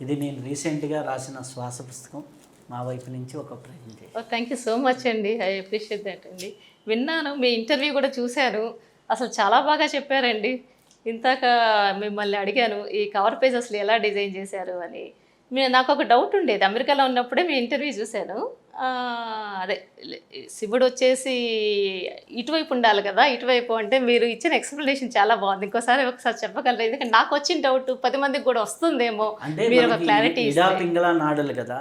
ఇది నేను రీసెంట్గా రాసిన శ్వాస పుస్తకం మా వైపు నుంచి ఒక present. Thank you so much అండి. ఐ అప్రిషియేట్ దట్ అండి. విన్నాను, మీ ఇంటర్వ్యూ కూడా చూశాను. అసలు చాలా బాగా చెప్పారండి. ఇంతాక మిమ్మల్ని అడిగాను ఈ కవర్ పేజ్ అసలు ఎలా డిజైన్ చేశారు అని. నాకు ఒక డౌట్ ఉండేది. అమెరికాలో ఉన్నప్పుడే మీ ఇంటర్వ్యూ చూశాను. అదే శివుడు వచ్చేసి ఇటువైపు ఉండాలి కదా, ఇటువైపు అంటే మీరు ఇచ్చిన ఎక్స్ప్లెనేషన్ చాలా బాగుంది. ఒకసారి చెప్పగలరు, ఎందుకంటే నాకు వచ్చిన డౌట్ 10 మందికి కూడా వస్తుందేమో. అంటే మీరు ఒక క్లారిటీ ఇడా పింగళ నాడులు కదా,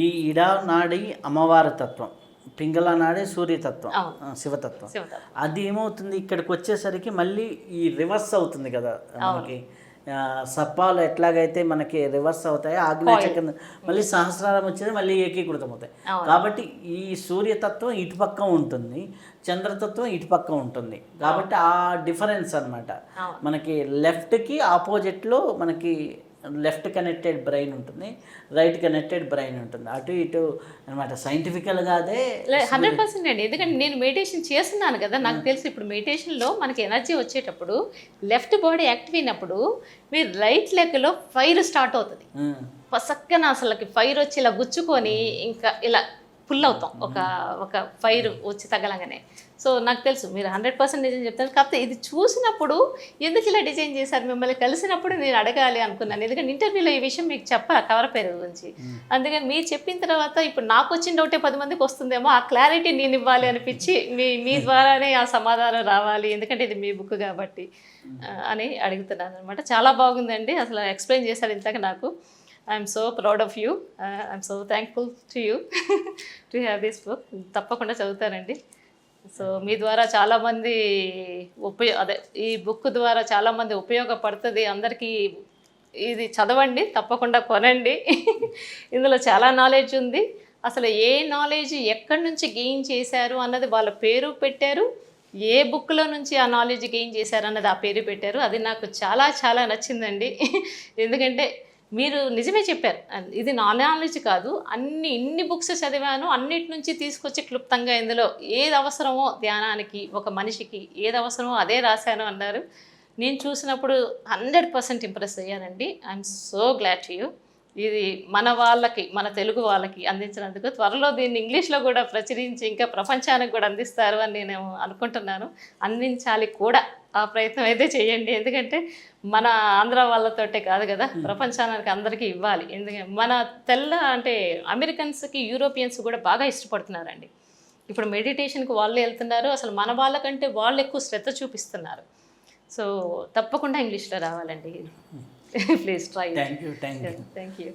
ఈ ఇడా నాడి అమ్మవారి తత్వం, పింగళ నాడే సూర్యతత్వం, శివతత్వం. అది ఏమవుతుంది ఇక్కడికి వచ్చేసరికి మళ్ళీ ఈ రివర్స్ అవుతుంది కదా. మనకి సర్పాలు ఎట్లాగైతే మనకి రివర్స్ అవుతాయో ఆగ్నేయ చక్రం మళ్ళీ సహస్రారం వచ్చేది మళ్ళీ ఏకీకృతం అవుతాయి. కాబట్టి ఈ సూర్యతత్వం ఇటుపక్క ఉంటుంది, చంద్రతత్వం ఇటుపక్క ఉంటుంది. కాబట్టి ఆ డిఫరెన్స్ అనమాట. మనకి లెఫ్ట్కి ఆపోజిట్లో మనకి లెఫ్ట్ కనెక్టెడ్ బ్రెయిన్ ఉంటుంది, రైట్ కనెక్టెడ్ బ్రెయిన్ ఉంటుంది, అటు ఇటు అనమాట. సైంటిఫికల్గా అదే 100% అండి. ఎందుకంటే నేను మెడిటేషన్ చేస్తున్నాను కదా, నాకు తెలుసు. ఇప్పుడు మెడిటేషన్లో మనకి ఎనర్జీ వచ్చేటప్పుడు లెఫ్ట్ బాడీ యాక్టివ్ అయినప్పుడు మీరు రైట్ లెగ్లో ఫైర్ స్టార్ట్ అవుతుంది. పసక్కన అసలుకి ఫైర్ వచ్చి ఇలా గుచ్చుకొని ఇంకా ఇలా పుల్ అవుతాం, ఒక ఫైర్ వచ్చి తగలంగానే. సో నాకు తెలుసు మీరు 100% డిజైన్ చెప్తాను. కాకపోతే ఇది చూసినప్పుడు ఎందుకు ఇలా డిజైన్ చేశారు, మిమ్మల్ని కలిసినప్పుడు నేను అడగాలి అనుకున్నాను. ఎందుకంటే ఇంటర్వ్యూలో ఈ విషయం మీకు చెప్పాలి కవర్ పేరు గురించి. అందుకని మీరు చెప్పిన తర్వాత ఇప్పుడు నాకు వచ్చిన డౌటే 10 మందికి వస్తుందేమో, ఆ క్లారిటీ నేను ఇవ్వాలి అనిపించి మీ ద్వారానే ఆ సమాధానం రావాలి, ఎందుకంటే ఇది మీ బుక్ కాబట్టి అని అడుగుతున్నాను అనమాట. చాలా బాగుందండి, అసలు ఎక్స్ప్లెయిన్ చేశారు ఇంతక నాకు. I'm so proud of you, I'm so thankful to you to have this book. తప్పకుండా చదువుతానండి. సో మీ ద్వారా చాలామంది ఈ బుక్ ద్వారా చాలామంది ఉపయోగపడుతుంది. అందరికీ ఇది చదవండి, తప్పకుండా కొనండి. ఇందులో చాలా నాలెడ్జ్ ఉంది. అసలు ఏ నాలెడ్జ్ ఎక్కడి నుంచి గెయిన్ చేశారు అన్నది వాళ్ళ పేరు పెట్టారు, ఏ బుక్లో నుంచి ఆ నాలెడ్జ్ గెయిన్ చేశారు అన్నది ఆ పేరు పెట్టారు. అది నాకు చాలా చాలా నచ్చిందండి. ఎందుకంటే మీరు నిజమే చెప్పారు, ఇది నా నాలెడ్జ్ కాదు, ఇన్ని బుక్స్ చదివాను, అన్నిటి నుంచి తీసుకొచ్చి క్లుప్తంగా ఇందులో ఏది అవసరమో ధ్యానానికి, ఒక మనిషికి ఏది అవసరమో అదే రాశాను అన్నారు. నేను చూసినప్పుడు 100% ఇంప్రెస్ అయ్యానండి. I'm so glad to you. ఇది మన తెలుగు వాళ్ళకి అందించినందుకు త్వరలో దీన్ని ఇంగ్లీష్లో కూడా ప్రచురించి ఇంకా ప్రపంచానికి కూడా అందిస్తారు అని నేను అనుకుంటున్నాను. అందించాలి కూడా, ఆ ప్రయత్నం అయితే చేయండి. ఎందుకంటే మన ఆంధ్ర వాళ్ళతోటే కాదు కదా, ప్రపంచానికి అందరికీ ఇవ్వాలి. ఎందుకంటే మన అమెరికన్స్కి యూరోపియన్స్ కూడా బాగా ఇష్టపడుతున్నారండి. ఇప్పుడు మెడిటేషన్కి వాళ్ళే వెళ్తున్నారు, అసలు మన వాళ్ళకంటే వాళ్ళు ఎక్కువ శ్రద్ధ చూపిస్తున్నారు. సో తప్పకుండా ఇంగ్లీష్లో రావాలండి. Please try. Thank you. Thank you.